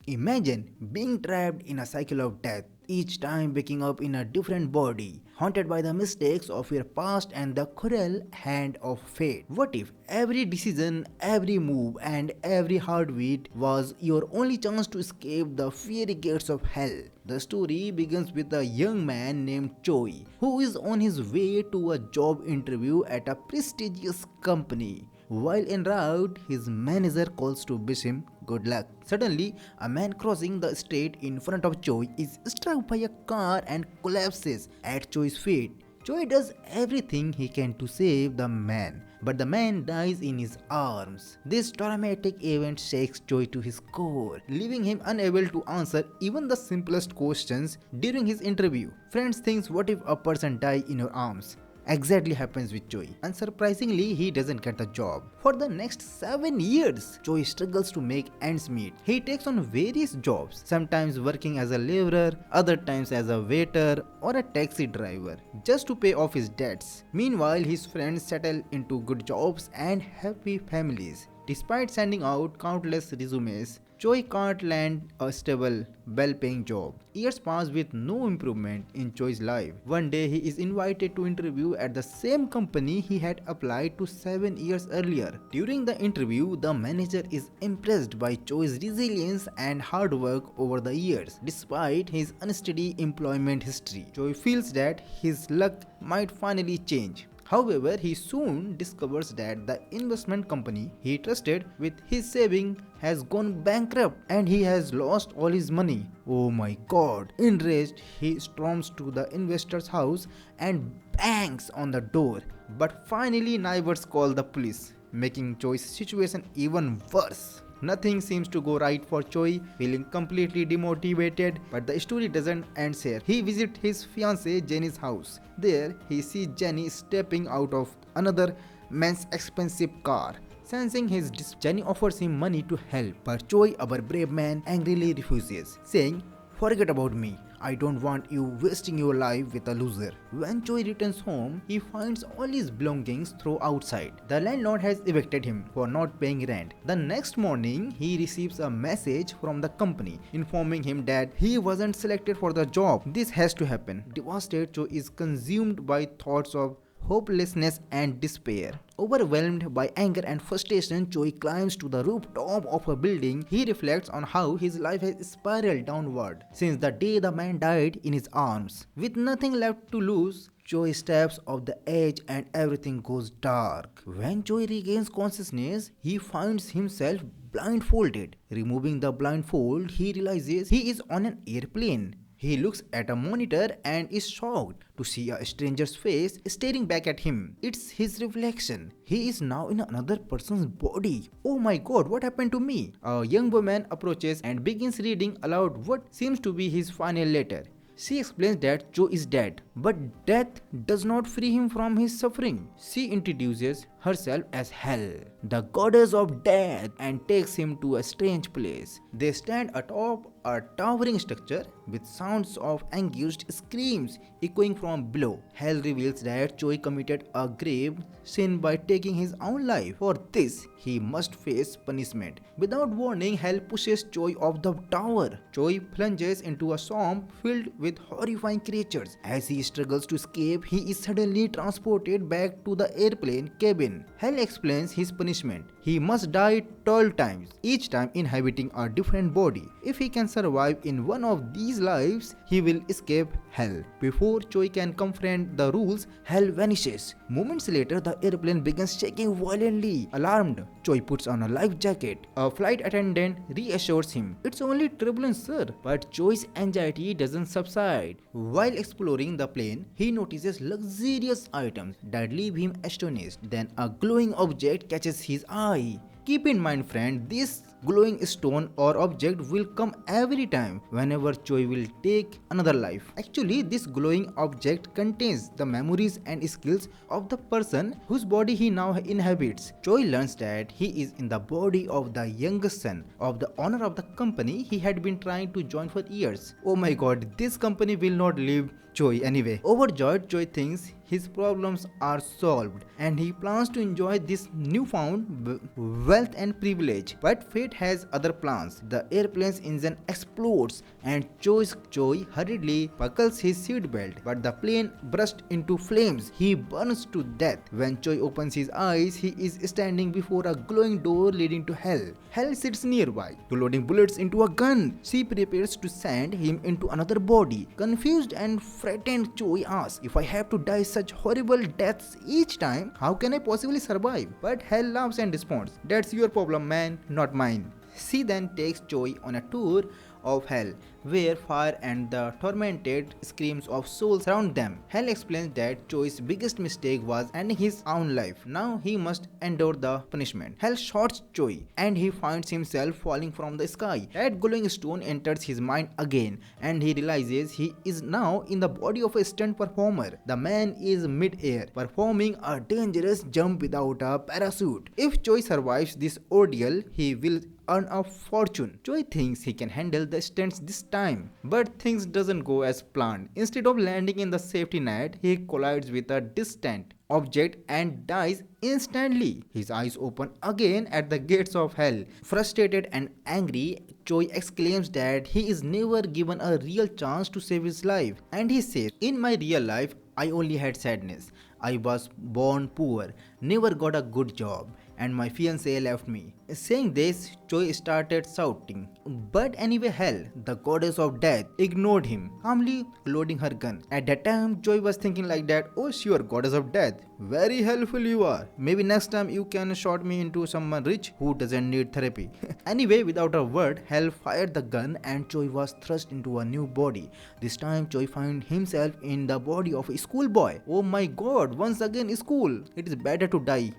Imagine being trapped in a cycle of death, each time waking up in a different body, haunted by the mistakes of your past and the cruel hand of fate. What if every decision, every move, and every heartbeat was your only chance to escape the fiery gates of hell? The story begins with a young man named Choi, who is on his way to a job interview at a prestigious company. While en route, his manager calls to wish him good luck. Suddenly, a man crossing the street in front of Choi is struck by a car and collapses at Choi's feet. Choi does everything he can to save the man, but the man dies in his arms. This traumatic event shakes Choi to his core, leaving him unable to answer even the simplest questions during his interview. Friends thinks, what if a person die in your arms? Exactly happens with Choi. Unsurprisingly, he doesn't get the job. For the next 7 years, Choi struggles to make ends meet. He takes on various jobs, sometimes working as a laborer, other times as a waiter or a taxi driver, just to pay off his debts. Meanwhile, his friends settle into good jobs and happy families. Despite sending out countless resumes, Choi can't land a stable, well-paying job. Years pass with no improvement in Choi's life. One day he is invited to interview at the same company he had applied to 7 years earlier. During the interview, the manager is impressed by Choi's resilience and hard work over the years. Despite his unsteady employment history, Choi feels that his luck might finally change. However, he soon discovers that the investment company he trusted with his saving has gone bankrupt and he has lost all his money. Oh my god. Enraged, he storms to the investor's house and bangs on the door. But finally, neighbors call the police, making Choi's situation even worse. Nothing seems to go right for Choi, feeling completely demotivated, but the story doesn't end here. He visits his fiancée Jenny's house. There, he sees Jenny stepping out of another man's expensive car. Sensing his Jenny offers him money to help, but Choi, our brave man, angrily refuses, saying, "Forget about me. I don't want you wasting your life with a loser." When Choi returns home, he finds all his belongings thrown outside. The landlord has evicted him for not paying rent. The next morning, he receives a message from the company informing him that he wasn't selected for the job. This has to happen. Devastated, Choi is consumed by thoughts of hopelessness and despair. Overwhelmed by anger and frustration, Choi climbs to the rooftop of a building. He reflects on how his life has spiraled downward since the day the man died in his arms. With nothing left to lose, Choi steps off the edge and everything goes dark. When Choi regains consciousness, he finds himself blindfolded. Removing the blindfold, he realizes he is on an airplane. He looks at a monitor and is shocked to see a stranger's face staring back at him. It's his reflection. He is now in another person's body. Oh my god, what happened to me? A young woman approaches and begins reading aloud what seems to be his final letter. She explains that Choi is dead, but death does not free him from his suffering. She introduces herself as Hell, the goddess of death, and takes him to a strange place. They stand atop a towering structure with sounds of anguished screams echoing from below. Hell reveals that Choi committed a grave sin by taking his own life. For this, he must face punishment. Without warning, Hell pushes Choi off the tower. Choi plunges into a swamp filled with horrifying creatures. As he struggles to escape, he is suddenly transported back to the airplane cabin. Hell explains his punishment. He must die 12 times, each time inhabiting a different body. If he can survive in one of these lives, he will escape Hell. Before Choi can confront the rules, Hell vanishes. Moments later, the airplane begins shaking violently. Alarmed, Choi puts on a life jacket. A flight attendant reassures him, "It's only turbulence, sir." But Choi's anxiety doesn't subside. While exploring the plane, he notices luxurious items that leave him astonished. Then a glowing object catches his eye. Keep in mind, friend, this glowing stone or object will come every time whenever Choi will take another life. Actually, this glowing object contains the memories and skills of the person whose body he now inhabits. Choi learns that he is in the body of the youngest son of the owner of the company he had been trying to join for years. Oh my god, this company will not leave Choi anyway. Overjoyed, Choi thinks his problems are solved and he plans to enjoy this newfound wealth and privilege. But fate fate has other plans. The airplane's engine explodes and Choi hurriedly buckles his seatbelt, but the plane bursts into flames. He burns to death. When Choi opens his eyes, he is standing before a glowing door leading to hell. Hell sits nearby, loading bullets into a gun. She prepares to send him into another body. Confused and frightened, Choi asks, if I have to die such horrible deaths each time, how can I possibly survive? But Hell laughs and responds, that's your problem, man, not mine. She then takes Choi on a tour of hell, where fire and the tormented screams of souls surround them. Hell explains that Choi's biggest mistake was ending his own life. Now he must endure the punishment. Hell shoots Choi, and he finds himself falling from the sky. That glowing stone enters his mind again, and he realizes he is now in the body of a stunt performer. The man is mid-air, performing a dangerous jump without a parachute. If Choi survives this ordeal, he will earn a fortune. Choi thinks he can handle the stunts this time, but things doesn't go as planned. Instead of landing in the safety net, he collides with a distant object and dies instantly. His eyes open again at the gates of hell. Frustrated and angry, Choi exclaims that he is never given a real chance to save his life, and he says, in my real life, I only had sadness. I was born poor, never got a good job, and my fiancée left me. Saying this, Choi started shouting. But anyway, Hell, the goddess of death, ignored him, calmly loading her gun. At that time, Choi was thinking like that, oh sure, goddess of death, very helpful you are. Maybe next time you can shoot me into someone rich who doesn't need therapy. Anyway, without a word, Hell fired the gun and Choi was thrust into a new body. This time, Choi found himself in the body of a schoolboy. Oh my god, once again school. It is better to die.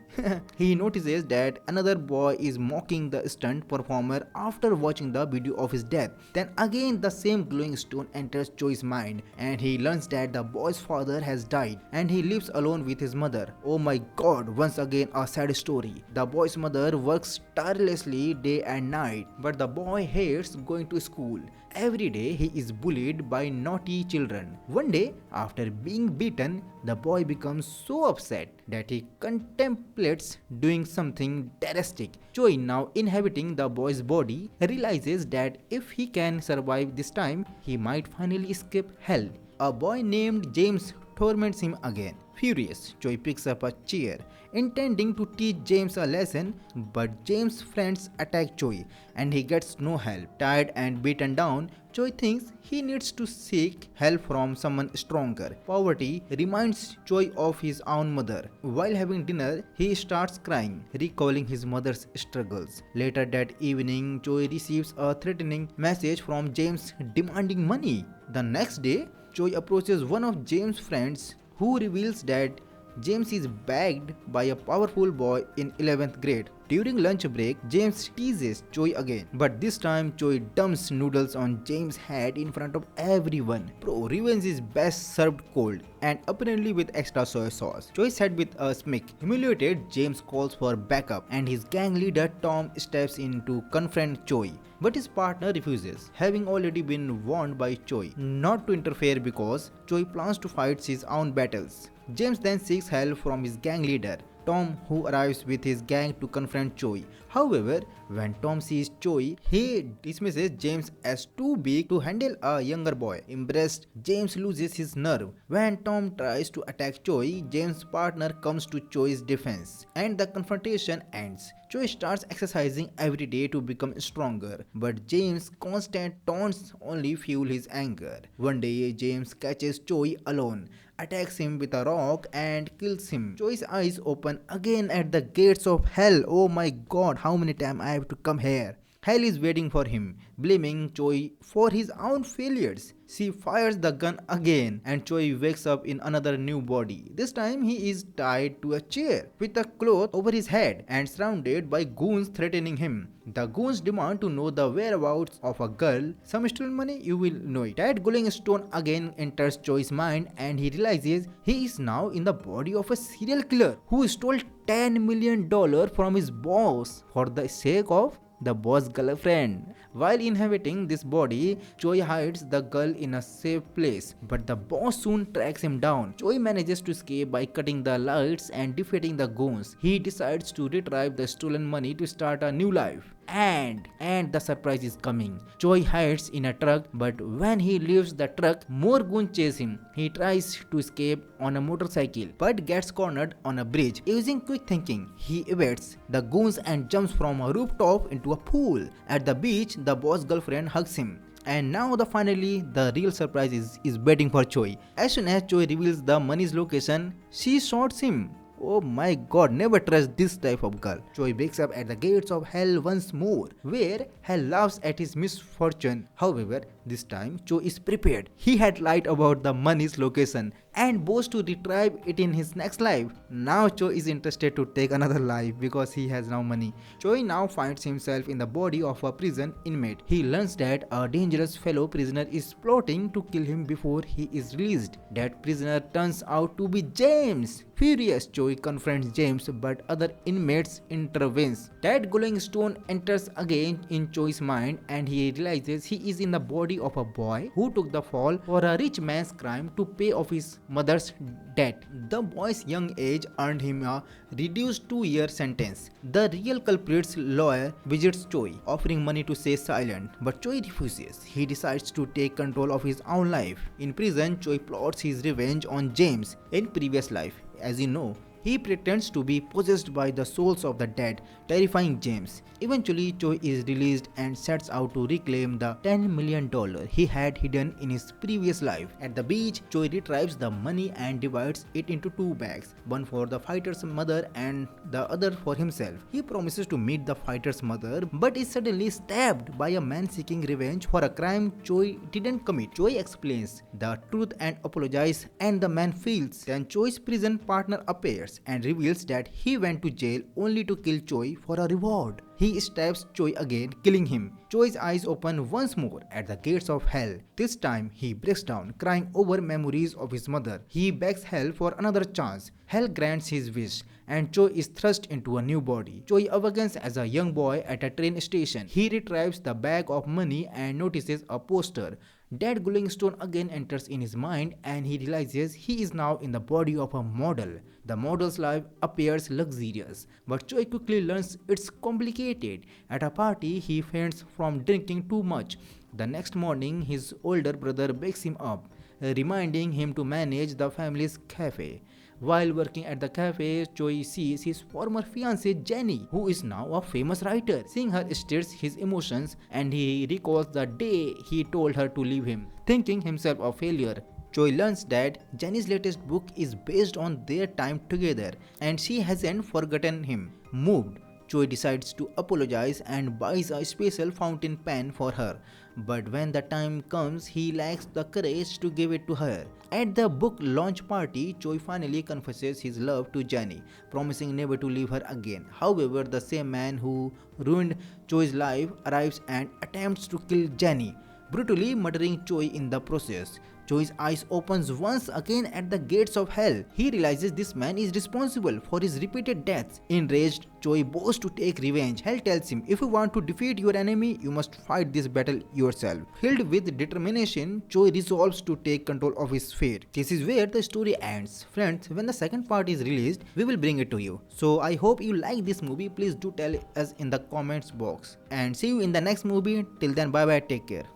He notices that another boy is mocking the stunt performer after watching the video of his death. Then again the same glowing stone enters Choi's mind, and he learns that the boy's father has died and he lives alone with his mother. Oh my god, once again a sad story. The boy's mother works tirelessly day and night, but the boy hates going to school. Every day he is bullied by naughty children. One day, after being beaten, the boy becomes so upset that he contemplates doing something drastic. Choi, now inhabiting the boy's body, realizes that if he can survive this time, he might finally escape hell. A boy named James torments him again. Furious, Choi picks up a chair, intending to teach James a lesson, but James' friends attack Choi and he gets no help. Tired and beaten down, Choi thinks he needs to seek help from someone stronger. Poverty reminds Choi of his own mother. While having dinner, he starts crying, recalling his mother's struggles. Later that evening, Choi receives a threatening message from James demanding money. The next day, Choi approaches one of James' friends who reveals that James is bagged by a powerful boy in 11th grade. During lunch break, James teases Choi again, but this time Choi dumps noodles on James' head in front of everyone. Bro, revenge is best served cold and apparently with extra soy sauce. Choi said with a smirk. Humiliated, James calls for backup and his gang leader Tom steps in to confront Choi. But his partner refuses, having already been warned by Choi not to interfere because Choi plans to fight his own battles. James then seeks help from his gang leader, Tom, who arrives with his gang to confront Choi. However, when Tom sees Choi, he dismisses James as too big to handle a younger boy. Embarrassed, James loses his nerve. When Tom tries to attack Choi, James' partner comes to Choi's defense, and the confrontation ends. Choi starts exercising every day to become stronger, but James' constant taunts only fuel his anger. One day, James catches Choi alone, attacks him with a rock and kills him. Choi's eyes open again at the gates of hell. Oh my god, how many times I have to come here? Hell is waiting for him, blaming Choi for his own failures. She fires the gun again and Choi wakes up in another new body. This time he is tied to a chair with a cloth over his head and surrounded by goons threatening him. The goons demand to know the whereabouts of a girl. Some stolen money, you will know it. That glowing stone again enters Choi's mind and he realizes he is now in the body of a serial killer who stole $10 million from his boss for the sake of the boss' girlfriend. While inhabiting this body, Choi hides the girl in a safe place, but the boss soon tracks him down. Choi manages to escape by cutting the lights and defeating the goons. He decides to retrieve the stolen money to start a new life. And the surprise is coming. Choi hides in a truck, but when he leaves the truck, more goons chase him. He tries to escape on a motorcycle, but gets cornered on a bridge. Using quick thinking, he evades the goons and jumps from a rooftop into a pool. At the beach, the boss girlfriend hugs him. And now finally the real surprise is waiting for Choi. As soon as Choi reveals the money's location, she shoots him. Oh my god, never trust this type of girl. Choi wakes up at the gates of hell once more, where hell laughs at his misfortune. However, this time Choi is prepared. He had lied about the money's location and boasts to retrieve it in his next life. Now Choi is interested to take another life because he has now money. Choi now finds himself in the body of a prison inmate. He learns that a dangerous fellow prisoner is plotting to kill him before he is released. That prisoner turns out to be James. Furious, Choi confronts James, but other inmates intervenes. That glowing stone enters again in Choi's mind, and he realizes he is in the body of a boy who took the fall for a rich man's crime to pay off his mother's debt. The boy's young age earned him a reduced 2-year sentence. The real culprit's lawyer visits Choi, offering money to stay silent, but Choi refuses. He decides to take control of his own life. In prison, Choi plots his revenge on James in previous life. As you know, he pretends to be possessed by the souls of the dead, terrifying James. Eventually, Choi is released and sets out to reclaim the $10 million he had hidden in his previous life. At the beach, Choi retrieves the money and divides it into 2 bags, one for the fighter's mother and the other for himself. He promises to meet the fighter's mother, but is suddenly stabbed by a man seeking revenge for a crime Choi didn't commit. Choi explains the truth and apologizes, and the man feels. Then Choi's prison partner appears and reveals that he went to jail only to kill Choi for a reward. He stabs Choi again, killing him. Choi's eyes open once more at the gates of hell. This time, he breaks down, crying over memories of his mother. He begs hell for another chance. Hell grants his wish, and Choi is thrust into a new body. Choi awakens as a young boy at a train station. He retrieves the bag of money and notices a poster. That glowing stone again enters in his mind, and he realizes he is now in the body of a model. The model's life appears luxurious, but Choi quickly learns it's complicated. At a party, he faints from drinking too much. The next morning, his older brother wakes him up, reminding him to manage the family's cafe. While working at the cafe, Choi sees his former fiancée Jenny, who is now a famous writer. Seeing her stirs his emotions, and he recalls the day he told her to leave him, thinking himself a failure. Choi learns that Jenny's latest book is based on their time together, and she hasn't forgotten him. Moved, Choi decides to apologize and buys a special fountain pen for her. But when the time comes, he lacks the courage to give it to her. At the book launch party, Choi finally confesses his love to Jenny, promising never to leave her again. However, the same man who ruined Choi's life arrives and attempts to kill Jenny, brutally murdering Choi in the process. Choi's eyes opens once again at the gates of hell. He realizes this man is responsible for his repeated deaths. Enraged, Choi boasts to take revenge. Hell tells him, if you want to defeat your enemy, you must fight this battle yourself. Filled with determination, Choi resolves to take control of his fate. This is where the story ends. Friends, when the second part is released, we will bring it to you. So I hope you like this movie. Please do tell us in the comments box. And see you in the next movie. Till then, bye bye, take care.